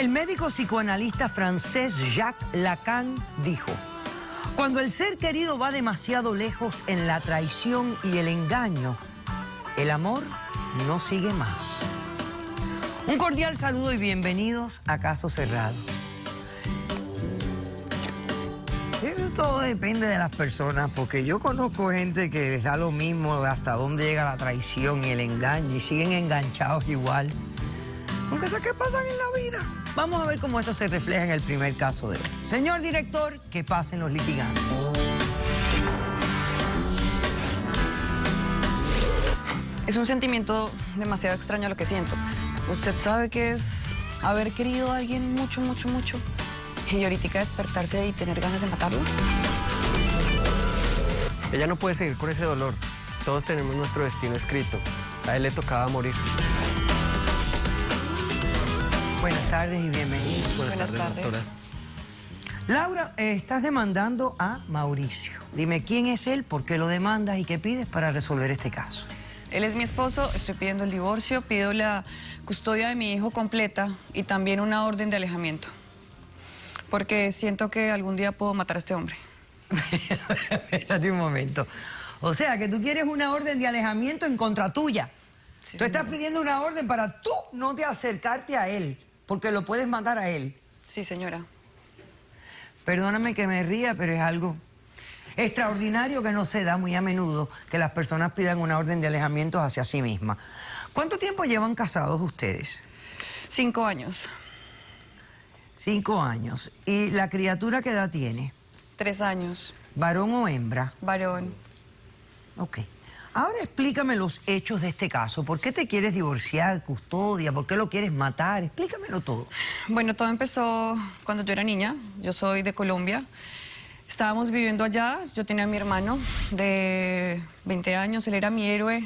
El médico psicoanalista francés Jacques Lacan dijo: cuando el ser querido va demasiado lejos en la traición y el engaño, el amor no sigue más. Un cordial saludo y bienvenidos a Caso Cerrado. Todo depende de las personas, porque yo conozco gente que les da lo mismo hasta dónde llega la traición y el engaño y siguen enganchados igual. Aunque sé qué pasan en la vida. Vamos a ver cómo esto se refleja en el primer caso de hoy. Señor director, que pasen los litigantes. Es un sentimiento demasiado extraño lo que siento. Usted sabe que es haber querido a alguien mucho, mucho, mucho. Y ahorita despertarse y tener ganas de matarlo. Ella no puede seguir con ese dolor. Todos tenemos nuestro destino escrito. A él le tocaba morir. Buenas tardes y bienvenidos. Buenas tardes. Doctora. Laura, estás demandando a Mauricio. Dime quién es él, por qué lo demandas y qué pides para resolver este caso. Él es mi esposo, estoy pidiendo el divorcio, pido la custodia de mi hijo completa y también una orden de alejamiento. Porque siento que algún día puedo matar a este hombre. Espérate un momento. O sea, que tú quieres una orden de alejamiento en contra tuya. Sí, tú estás señora. pidiendo una orden para tú no te acercarte a él, porque lo puedes matar a él. Sí, señora. Perdóname que me ría, pero es algo extraordinario que no se da muy a menudo, que las personas pidan una orden de alejamiento hacia sí mismas. ¿Cuánto tiempo llevan casados ustedes? 5 años. 5 años. ¿Y la criatura qué edad tiene? 3 años. ¿Varón o hembra? Varón. Ok. Ahora explícame los hechos de este caso. ¿Por qué te quieres divorciar, custodia? ¿Por qué lo quieres matar? Explícamelo todo. Bueno, todo empezó cuando yo era niña. Yo soy de Colombia. Estábamos viviendo allá. Yo tenía a mi hermano de 20 años. Él era mi héroe.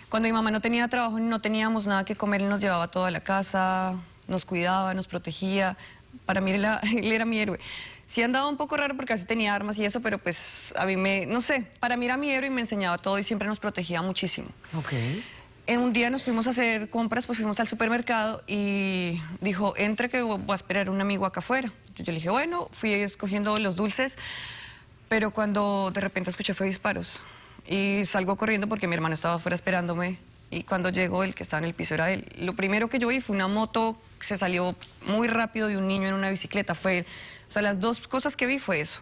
Cuando mi mamá no tenía trabajo, no teníamos nada que comer, él nos llevaba toda la casa, nos cuidaba, nos protegía. Para mí él era mi héroe. Sí andaba un poco raro porque así tenía armas y eso, pero pues a mí no sé, para mí era mi héroe y me enseñaba todo y siempre nos protegía muchísimo. Ok. En un día nos fuimos a hacer compras, pues fuimos al supermercado y dijo, entre que voy a esperar a un amigo acá afuera. Yo le dije, bueno, fui escogiendo los dulces, pero cuando de repente escuché fue disparos. Y salgo corriendo porque mi hermano estaba afuera esperándome y cuando llegó el que estaba en el piso era él. Lo primero que yo vi fue una moto que se salió muy rápido de un niño en una bicicleta. O sea, las dos cosas que vi fue eso.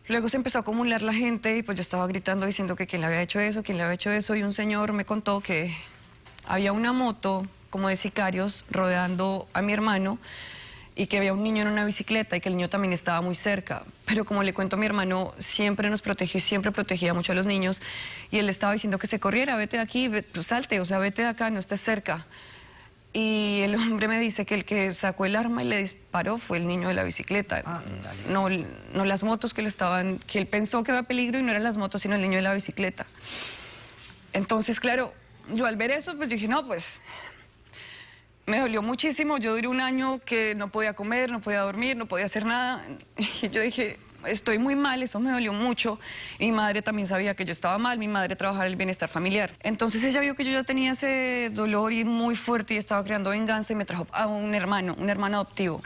Luego se empezó a acumular la gente y pues yo estaba gritando diciendo que quién le había hecho eso, quién le había hecho eso y un señor me contó que había una moto como de sicarios rodeando a mi hermano y que había un niño en una bicicleta y que el niño también estaba muy cerca. Pero como le cuento a mi hermano, siempre nos protegió y siempre protegía mucho a los niños. Y él estaba diciendo que se corriera, vete de aquí, salte, o sea, vete de acá, no estés cerca. Y el hombre me dice que el que sacó el arma y le disparó fue el niño de la bicicleta. No las motos que él pensó que había peligro y no eran las motos, sino el niño de la bicicleta. Entonces, claro, yo al ver eso, pues dije, no, pues... Me dolió muchísimo, yo duré un año que no podía comer, no podía dormir, no podía hacer nada. Y yo dije, estoy muy mal, eso me dolió mucho. Y mi madre también sabía que yo estaba mal, mi madre trabajaba en el bienestar familiar. Entonces ella vio que yo ya tenía ese dolor y muy fuerte y estaba creando venganza y me trajo a un hermano adoptivo.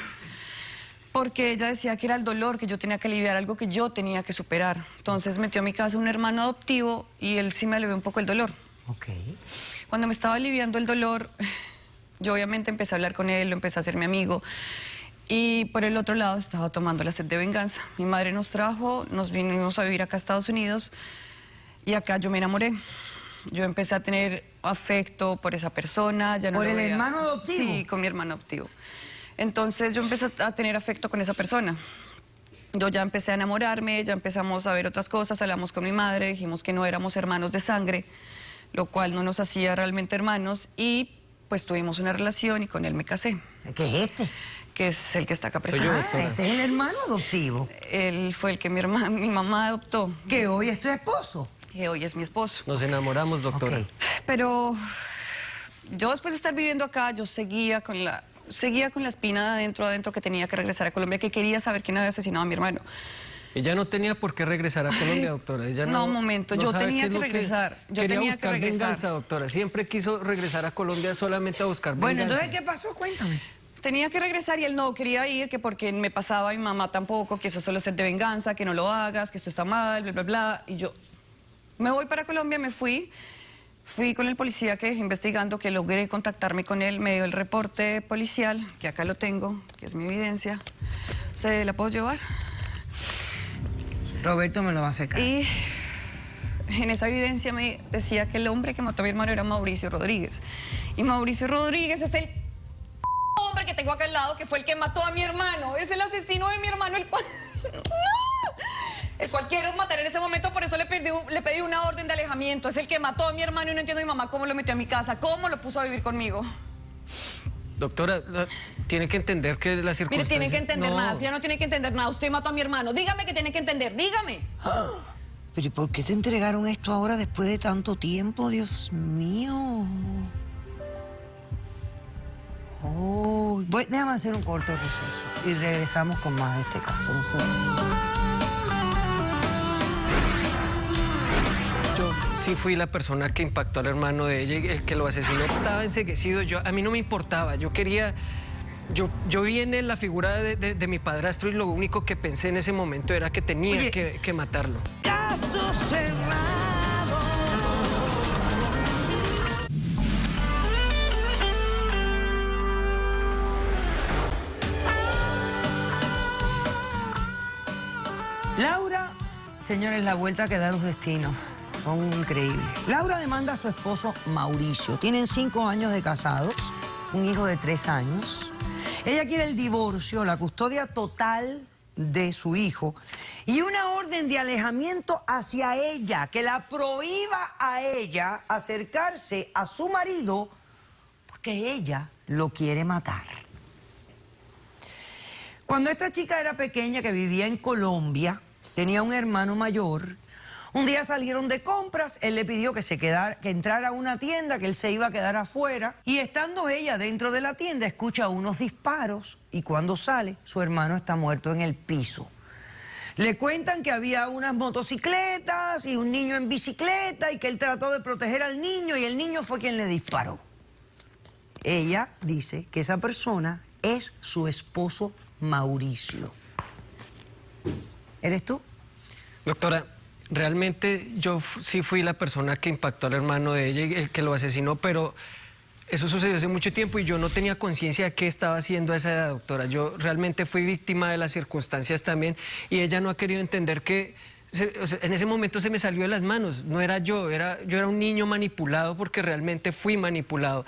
Porque ella decía que era el dolor que yo tenía que aliviar, algo que yo tenía que superar. Entonces metió a mi casa un hermano adoptivo y él sí me alivió un poco el dolor. Ok. Cuando me estaba aliviando el dolor... Yo obviamente empecé a hablar con él, lo empecé a hacer mi amigo y por el otro lado estaba tomando la sed de venganza. Mi madre nos trajo, nos vinimos a vivir acá a Estados Unidos y acá yo me enamoré. Yo empecé a tener afecto por esa persona. Ya no ¿Por lo el veía. hermano adoptivo? Sí, con mi hermano adoptivo. Entonces yo empecé a tener afecto con esa persona. Yo ya empecé a enamorarme, ya empezamos a ver otras cosas, hablamos con mi madre, dijimos que no éramos hermanos de sangre, lo cual no nos hacía realmente hermanos y... pues tuvimos una relación y con él me casé. ¿Qué es este? Que es el que está acá yo, presente. doctora. Este es el hermano adoptivo, Él fue el que mi mamá adoptó, que hoy es tu esposo. que hoy es mi esposo. Nos enamoramos, doctora. Ok. Pero yo después de estar viviendo acá, yo seguía con la espina adentro que tenía que regresar a Colombia, que quería saber quién había asesinado a mi hermano. Ella no tenía por qué regresar a Colombia, doctora. Ella No, un momento, yo sabe tenía qué es que lo regresar, yo quería tenía que buscar regresar. venganza, doctora. Siempre quiso regresar a Colombia solamente a buscar venganza. Bueno, entonces, ¿qué pasó? Cuéntame. tenía que regresar y él no quería ir, que porque me pasaba, mi mamá tampoco, que eso solo es de venganza, que no lo hagas, que esto está mal, bla, bla, bla. Y yo me voy para Colombia, me fui con el policía que dejé investigando, que logré contactarme con él, me dio el reporte policial, que acá lo tengo, que es mi evidencia. ¿Se la puedo llevar? Roberto me lo va a sacar. Y en esa evidencia me decía que el hombre que mató a mi hermano era Mauricio Rodríguez. Y Mauricio Rodríguez es el hombre que tengo acá al lado, que fue el que mató a mi hermano. Es el asesino de mi hermano, el cual... ¡No! El cual quiero matar en ese momento, por eso le pedí una orden de alejamiento. Es el que mató a mi hermano y no entiendo a mi mamá cómo lo metió a mi casa, cómo lo puso a vivir conmigo. Doctora, tiene que entender que las circunstancias... Mire, tiene que entender No. nada, ya no tiene que entender nada. Usted mató a mi hermano, dígame que tiene que entender, dígame. Pero ¿y por qué te entregaron esto ahora después de tanto tiempo? Dios mío. Oh, déjame hacer un corto receso y regresamos con más de este caso. No sé. Yo sí fui la persona que impactó al hermano de ella y el que lo asesinó estaba enceguecido. A mí no me importaba, yo quería... Yo vi en él la figura de mi padrastro y lo único que pensé en ese momento era que tenía Oye, que matarlo. Caso cerrado. Laura, señores, la vuelta que da los destinos. Son increíbles. Laura demanda a su esposo Mauricio. Tienen 5 años de casados, un hijo de 3 años. Ella quiere el divorcio, la custodia total de su hijo y una orden de alejamiento hacia ella, que la prohíba a ella acercarse a su marido porque ella lo quiere matar. Cuando esta chica era pequeña, que vivía en Colombia, tenía un hermano mayor. Un día salieron de compras, él le pidió que entrara a una tienda, que él se iba a quedar afuera. Y estando ella dentro de la tienda, escucha unos disparos y cuando sale, su hermano está muerto en el piso. Le cuentan que había unas motocicletas y un niño en bicicleta y que él trató de proteger al niño y el niño fue quien le disparó. Ella dice que esa persona es su esposo Mauricio. ¿Eres tú? Doctora, realmente yo sí fui la persona que impactó al hermano de ella y el que lo asesinó, pero eso sucedió hace mucho tiempo y yo no tenía conciencia de qué estaba haciendo a esa edad, doctora. Yo realmente fui víctima de las circunstancias también y ella no ha querido entender que en ese momento se me salió de las manos. No era yo era un niño manipulado porque realmente fui manipulado.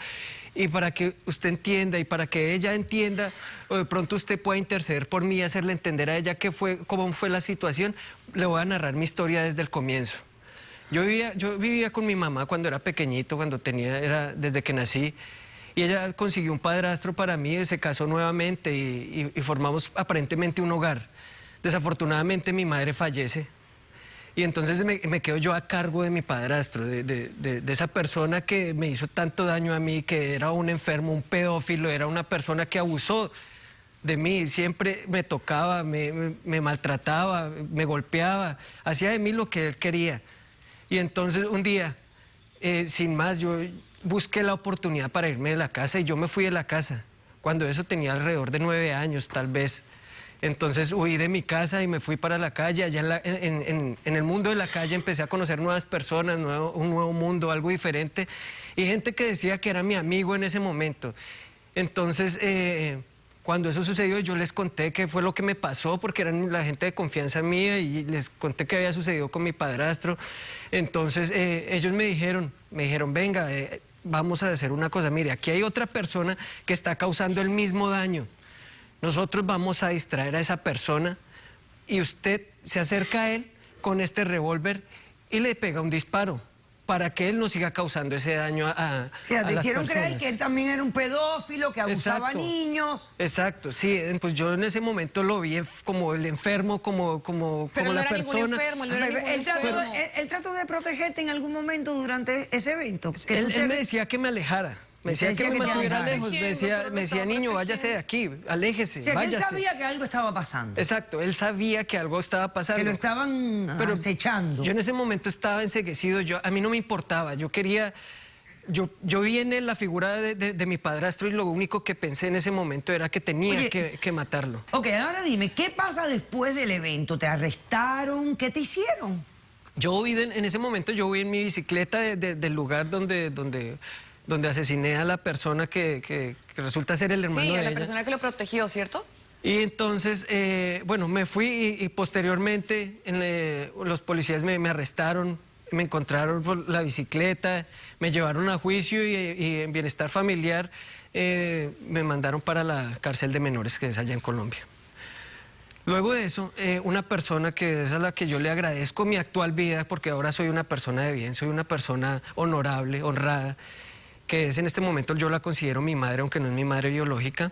Y para que usted entienda y para que ella entienda, o de pronto usted pueda interceder por mí y hacerle entender a ella cómo fue la situación, le voy a narrar mi historia desde el comienzo. Yo vivía con mi mamá cuando era pequeñito, desde que nací, y ella consiguió un padrastro para mí, se casó nuevamente y formamos aparentemente un hogar. Desafortunadamente mi madre fallece. Y entonces me quedo yo a cargo de mi padrastro, de esa persona que me hizo tanto daño a mí, que era un enfermo, un pedófilo, era una persona que abusó de mí, siempre me tocaba, me maltrataba, me golpeaba, hacía de mí lo que él quería. Y entonces un día, sin más, yo busqué la oportunidad para irme de la casa y yo me fui de la casa, cuando eso tenía alrededor de 9 años tal vez. Entonces huí de mi casa y me fui para la calle. Allá en el mundo de la calle empecé a conocer nuevas personas, un nuevo mundo, algo diferente. Y gente que decía que era mi amigo en ese momento. Entonces, cuando eso sucedió, yo les conté qué fue lo que me pasó, porque eran la gente de confianza mía, y les conté qué había sucedido con mi padrastro. Entonces, ellos me dijeron, venga, vamos a hacer una cosa. Mire, aquí hay otra persona que está causando el mismo daño. Nosotros vamos a distraer a esa persona y usted se acerca a él con este revólver y le pega un disparo para que él no siga causando ese daño a O sea, te las hicieron creer personas. que él también era un pedófilo, que abusaba a Exacto. niños. Exacto, sí, pues yo en ese momento lo vi como el enfermo, como Pero no la era ningún persona. enfermo, él no era ningún enfermo. Él trató de protegerte en algún momento durante ese evento. Que tú Él me decía que me alejara. Me decía que me te mantuviera alejara. lejos, me decía, niño, váyase de aquí, aléjese, O sea, que él váyase. sabía que algo estaba pasando. Exacto, él sabía que algo estaba pasando. Que lo estaban Pero acechando. yo en ese momento estaba enceguecido, a mí no me importaba, yo quería yo vi en él la figura de mi padrastro y lo único que pensé en ese momento era que tenía Oye, que matarlo. Ok, ahora dime, ¿qué pasa después del evento? ¿Te arrestaron? ¿Qué te hicieron? Yo vi en ese momento, yo vi en mi bicicleta del lugar donde asesiné a la persona que resulta ser el hermano Sí, de a la ella. persona que lo protegió, ¿cierto? Y entonces, bueno, me fui y posteriormente los policías me arrestaron, me encontraron por la bicicleta, me llevaron a juicio y en bienestar familiar me mandaron para la cárcel de menores que es allá en Colombia. Luego de eso, una persona que es a la que yo le agradezco mi actual vida, porque ahora soy una persona de bien, soy una persona honorable, honrada, que es en este momento yo la considero mi madre, aunque no es mi madre biológica,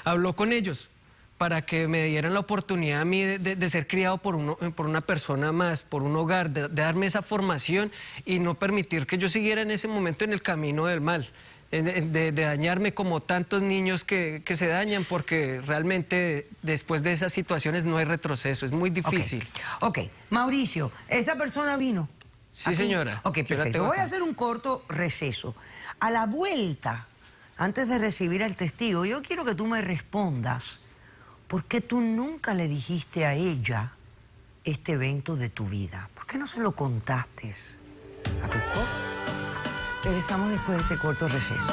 habló con ellos para que me dieran la oportunidad a mí de ser criado por una persona más, por un hogar, de darme esa formación y no permitir que yo siguiera en ese momento en el camino del mal, de dañarme como tantos niños que se dañan, porque realmente después de esas situaciones no hay retroceso, es muy difícil. Ok, Mauricio, ¿esa persona vino? Sí, ¿Aquí? señora. Ok, Yo la perfecto. tengo Voy a acá. hacer un corto receso. A la vuelta, antes de recibir al testigo, yo quiero que tú me respondas por qué tú nunca le dijiste a ella este evento de tu vida. ¿Por qué no se lo contaste a tu esposa? Regresamos después de este corto receso.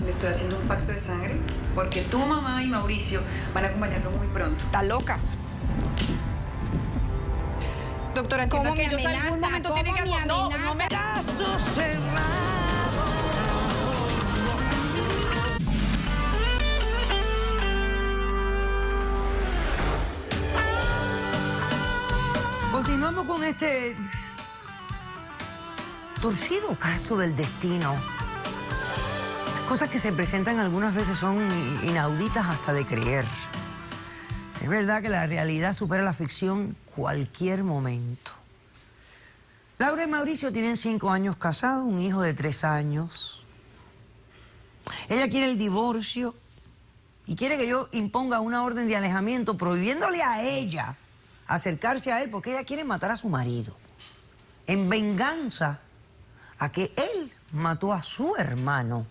Le estoy haciendo un pacto de sangre porque tu mamá y Mauricio van a acompañarlo muy pronto. Está loca. Doctora, entienda ¿Cómo que me ellos en algún amenaza? momento tienen que... ¿Cómo me No, amenaza? no me... Caso cerrado. Continuamos con este torcido caso del destino. Las cosas que se presentan algunas veces son inauditas hasta de creer. Es verdad que la realidad supera la ficción cualquier momento. Laura y Mauricio tienen 5 años casados, un hijo de 3 años. Ella quiere el divorcio y quiere que yo imponga una orden de alejamiento prohibiéndole a ella acercarse a él porque ella quiere matar a su marido en venganza a que él mató a su hermano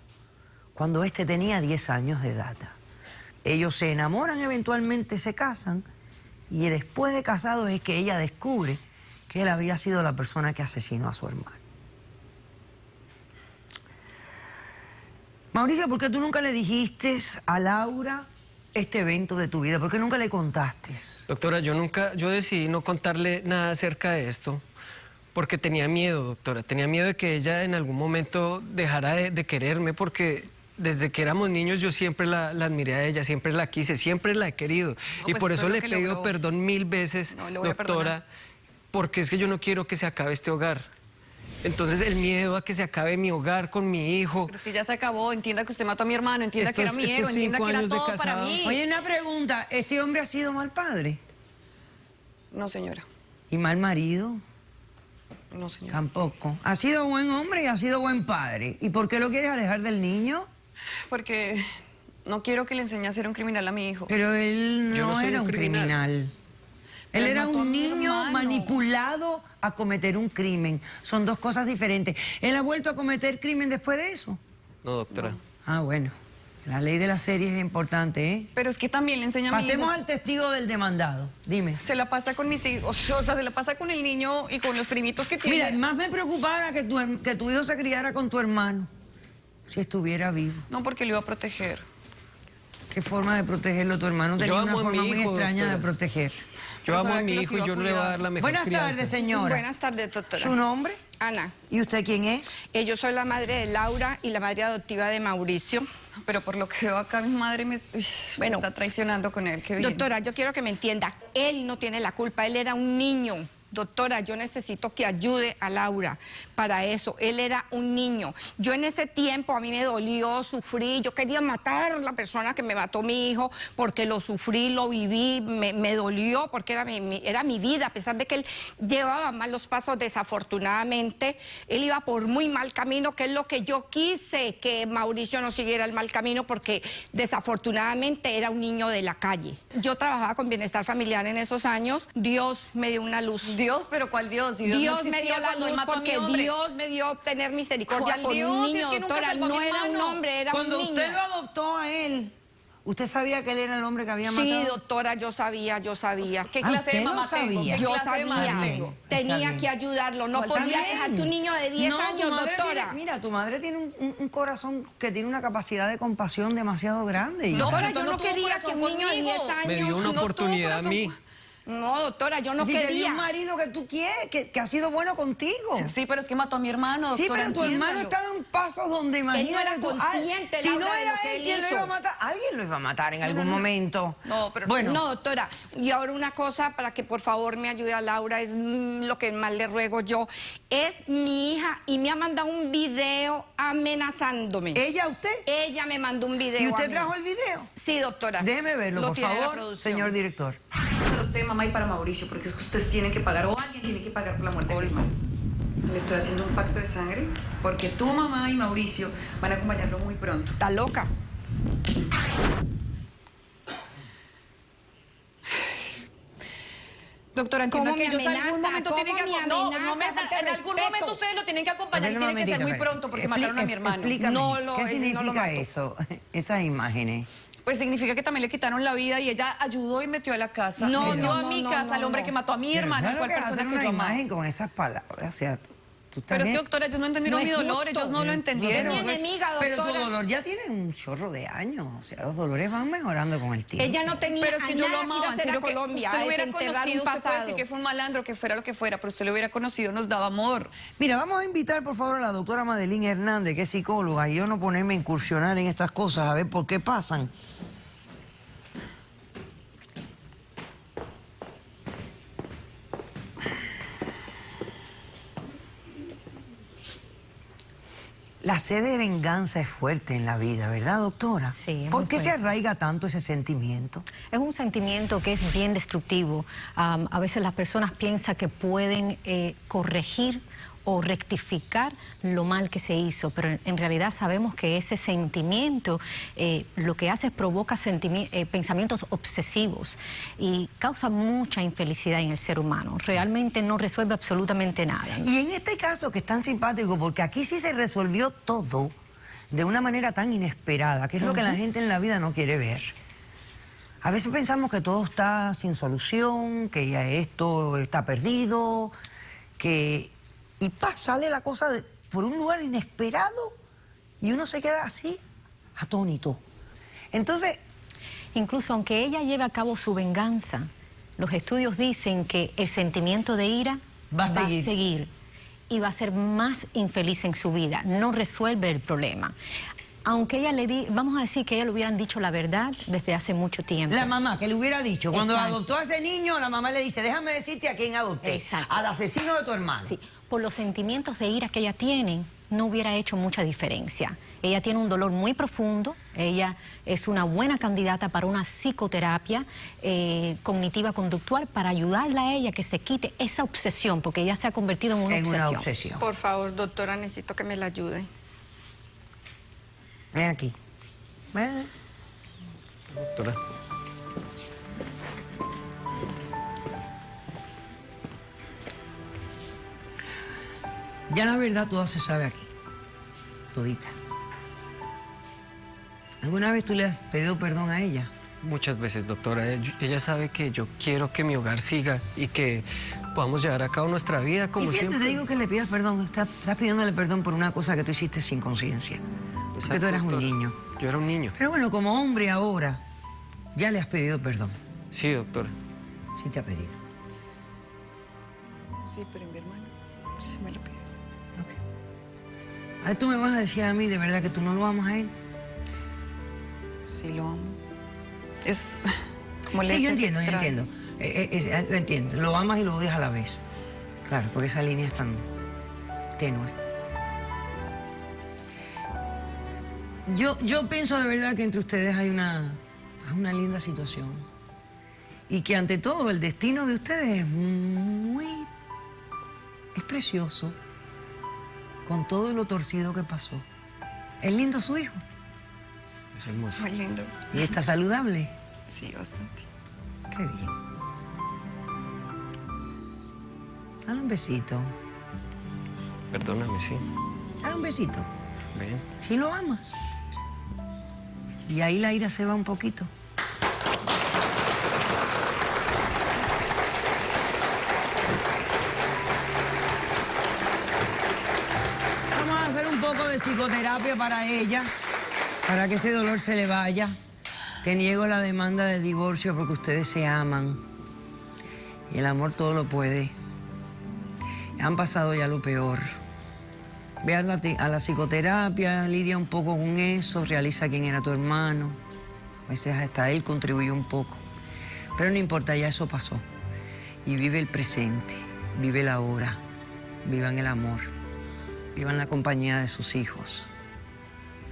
cuando éste tenía 10 años de edad. Ellos se enamoran, eventualmente se casan y después de casados es que ella descubre que él había sido la persona que asesinó a su hermano. Mauricio, ¿por qué tú nunca le dijiste a Laura este evento de tu vida? ¿Por qué nunca le contaste? Doctora, yo decidí no contarle nada acerca de esto porque tenía miedo, doctora. Tenía miedo de que ella en algún momento dejara de quererme porque desde que éramos niños yo siempre la admiré a ella, siempre la quise, siempre la he querido. No, Y pues por eso eso es le lo he que pedido logró. perdón 1000 veces, No, le voy a doctora, perdonar. porque es que yo no quiero que se acabe este hogar. Entonces el miedo a que se acabe mi hogar con mi hijo. Pero es que ya se acabó. Entienda que usted mató a mi hermano. Entienda que era mi héroe. Estos Entienda 5 que era años de todo para casado. mí. Oye, una pregunta, ¿este hombre ha sido mal padre? No, señora. ¿Y mal marido? No, señora. Tampoco. Ha sido buen hombre y ha sido buen padre. ¿Y por qué lo quieres alejar del niño? Porque no quiero que le enseñe a ser un criminal a mi hijo. Pero él Yo no, no soy era un un criminal. Él Él era mató a un mi niño hermano. manipulado a cometer un crimen. Son dos cosas diferentes. ¿Él ha vuelto a cometer crimen después de eso? No, doctora. Ah, bueno. La ley de la serie es importante, ¿eh? Pero es que también le enseña a mi hijo. Pasemos al testigo del demandado. Dime. Se la pasa con mis hijos. O sea, se la pasa con el niño y con los primitos que tiene. Mira, más me preocupaba que tu hijo se criara con tu hermano, si estuviera vivo. No, porque lo iba a proteger. ¿Qué forma de protegerlo? Tu hermano tenía una amo a mi forma muy hijo, extraña de doctora. proteger. Yo Pero amo a sabe mi que los hijo y iba a yo no le voy a cuidar. dar la mejor Buenas crianza. tardes, señora. Buenas tardes, doctora. ¿Su nombre? Ana. ¿Y usted quién es? Yo soy la madre de Laura y la madre adoptiva de Mauricio. Pero por lo que veo acá, mi madre me Bueno. está traicionando con él. Qué bien. Doctora, yo quiero que me entienda. Él no tiene la culpa, él era un niño. Doctora, yo necesito que ayude a Laura para eso. Él era un niño. Yo en ese tiempo a mí me dolió, sufrí. Yo quería matar a la persona que me mató mi hijo porque lo sufrí, lo viví, me dolió porque era mi vida. A pesar de que él llevaba malos pasos, desafortunadamente, él iba por muy mal camino, que es lo que yo quise, que Mauricio no siguiera el mal camino porque desafortunadamente era un niño de la calle. Yo trabajaba con bienestar familiar en esos años. Dios me dio una luz. Dios, pero ¿cuál Dios? Si Dios no Dios me existía dio la cuando él luz mató a mi porque hombre. Dios me dio obtener misericordia ¿Cuál con Dios? un Si niño, es que nunca doctora. salvó a mi No era un hermano. hombre, era Cuando un niño. usted lo adoptó a él, ¿usted sabía que él era el hombre que había matado? Sí, doctora, yo sabía. ¿Qué Ah, clase de usted lo mamá tengo? sabía. ¿Qué Yo clase de madre sabía. tengo? Está Tenía bien. que ayudarlo. No Está podía bien. dejar tu niño de 10 No, tu años, madre doctora. mira, tu madre tiene un corazón que tiene una capacidad de compasión demasiado grande. hija. Doctora, pero yo tú no tuvo quería que corazón un niño de 10 conmigo. años... Me dio una no tuvo oportunidad a corazón. mí. No, doctora, yo no Si te dio quería. un marido que tú quieres, que ha sido bueno contigo. Sí, pero es que mató a mi hermano, Sí, doctora, pero tu hermano entiéndalo. estaba en pasos donde imagínate era tú, consciente, si no Laura, de era lo que él él quien lo hizo. iba a matar, alguien lo iba a matar en algún momento. No, pero- bueno, No, doctora. Y ahora una cosa para que por favor me ayude a Laura, es lo que más le ruego yo. Es mi hija y me ha mandado un video amenazándome. ella, usted, Ella me mandó un video. y a usted mí. trajo el video. Sí, doctora. Déjeme verlo, Lo por tiene la favor, producción. señor director. Para usted, mamá, y para Mauricio, porque es que ustedes tienen que pagar, o alguien tiene que pagar por la muerte de mi hermano. Le estoy haciendo un pacto de sangre, porque tu mamá y Mauricio van a acompañarlo muy pronto. Está loca. Doctora, entienda ¿Cómo que me ellos en algún amenaza? momento tienen que ¿Cómo me acompañar. amenaza? Falta de En algún respeto. momento ustedes lo tienen que acompañar y Espera un tiene que ser muy momentito, pronto, porque mataron a mi hermano. Explícame, No, ¿qué él no lo significa mató. eso, esas imágenes? Pues significa que también le quitaron la vida y ella ayudó y metió a la casa. No, metió no, a no, mi no, casa al no, hombre no. que mató a mi Pero hermano, ¿sabes lo cual que es persona hacer que una yo amaba. imagen con esas palabras? O sea, tú estás Pero es que, bien. doctora, ellos no entendieron No mi es dolor, justo. ellos no lo entendieron. Es mi enemiga, Pero tu doctora. dolor ya tiene un chorro de años. O sea, los dolores van mejorando con el tiempo. Ella no tenía Pero es que yo lo nada que ir amaba, a en hacer serio a que Colombia, usted a lo hubiera desenterrar conocido, un usted puede decir pasado. que fue un malandro, que fuera lo que fuera, pero usted lo hubiera conocido, nos daba amor. Mira, vamos a invitar por favor a la doctora Madeline Hernández, que es psicóloga, y yo no ponerme a incursionar en estas cosas, a ver por qué pasan. La sed de venganza es fuerte en la vida, ¿verdad, doctora? Sí, es ¿Por muy qué se fuerte. arraiga tanto ese sentimiento? Es un sentimiento que es bien destructivo. A veces las personas piensan que pueden corregir o rectificar lo mal que se hizo, pero en realidad sabemos que ese sentimiento lo que hace es provoca pensamientos obsesivos y causa mucha infelicidad en el ser humano. Realmente no resuelve absolutamente nada. Y en este caso que es tan simpático, porque aquí sí se resolvió todo de una manera tan inesperada, que es lo que la gente en la vida no quiere ver. A veces pensamos que todo está sin solución, que ya esto está perdido, que... Y sale la cosa por un lugar inesperado y uno se queda así, atónito. Entonces, Incluso aunque ella lleve a cabo su venganza, los estudios dicen que el sentimiento de ira Va a seguir. y va a ser más infeliz en su vida, no resuelve el problema. Aunque ella vamos a decir que ella le hubieran dicho la verdad desde hace mucho tiempo. la mamá que le hubiera dicho, cuando Exacto. adoptó a ese niño, la mamá le dice, déjame decirte a quién adopté, Exacto. al asesino de tu hermano. Sí, por los sentimientos de ira que ella tiene, no hubiera hecho mucha diferencia. Ella tiene un dolor muy profundo, ella es una buena candidata para una psicoterapia cognitiva conductual para ayudarla a ella que se quite esa obsesión, porque ella se ha convertido en una obsesión. Por favor, doctora, necesito que me la ayude. Ven aquí. Ven. Doctora. Ya la verdad todo se sabe aquí, todita. ¿Alguna vez tú le has pedido perdón a ella? Muchas veces, doctora. Ella sabe que yo quiero que mi hogar siga y que podamos llevar a cabo nuestra vida como Y fíjate, siempre. te digo que le pidas perdón. Estás pidiéndole perdón por una cosa que tú hiciste sin conciencia. Porque tú Exacto, eras un doctora. niño. Yo era un niño. Pero bueno, como hombre ahora, ya le has pedido perdón. Sí, doctora. Sí te ha pedido. Sí, pero mi hermano se me lo pidió. A ver, tú me vas a decir a mí de verdad que tú no lo amas a él. Sí, lo amo. Es como le Sí, yo dices, entiendo, yo extraño. entiendo. Lo entiendo. Lo amas y lo odias a la vez. Claro, porque esa línea es tan tenue. Yo pienso de verdad que entre ustedes hay una linda situación. Y que ante todo el destino de ustedes es precioso. Con todo lo torcido que pasó. Es lindo su hijo. Es hermoso. Muy lindo. Y está saludable. Sí, bastante. Qué bien. Dale un besito. Perdóname, sí. Dale un besito. Ven. Si lo amas. Y ahí la ira se va un poquito. Vamos a hacer un poco de psicoterapia para ella, para que ese dolor se le vaya. Te niego la demanda de divorcio porque ustedes se aman. Y el amor todo lo puede. Han pasado ya lo peor. Ve a la psicoterapia, lidia un poco con eso, realiza quién era tu hermano. A veces hasta él contribuyó un poco. Pero no importa, ya eso pasó. Y vive el presente, vive la hora, vivan el amor, vivan la compañía de sus hijos.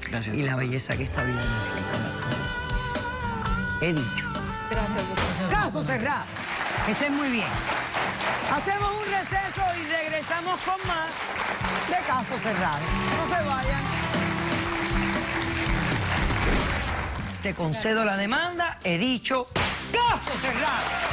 Gracias. Y la belleza que esta vida nos regala. He dicho. Gracias, doctora. Caso cerrado. Que estén muy bien. Hacemos un receso y regresamos con más de Caso Cerrado. No se vayan. Te concedo la demanda. He dicho, caso cerrado.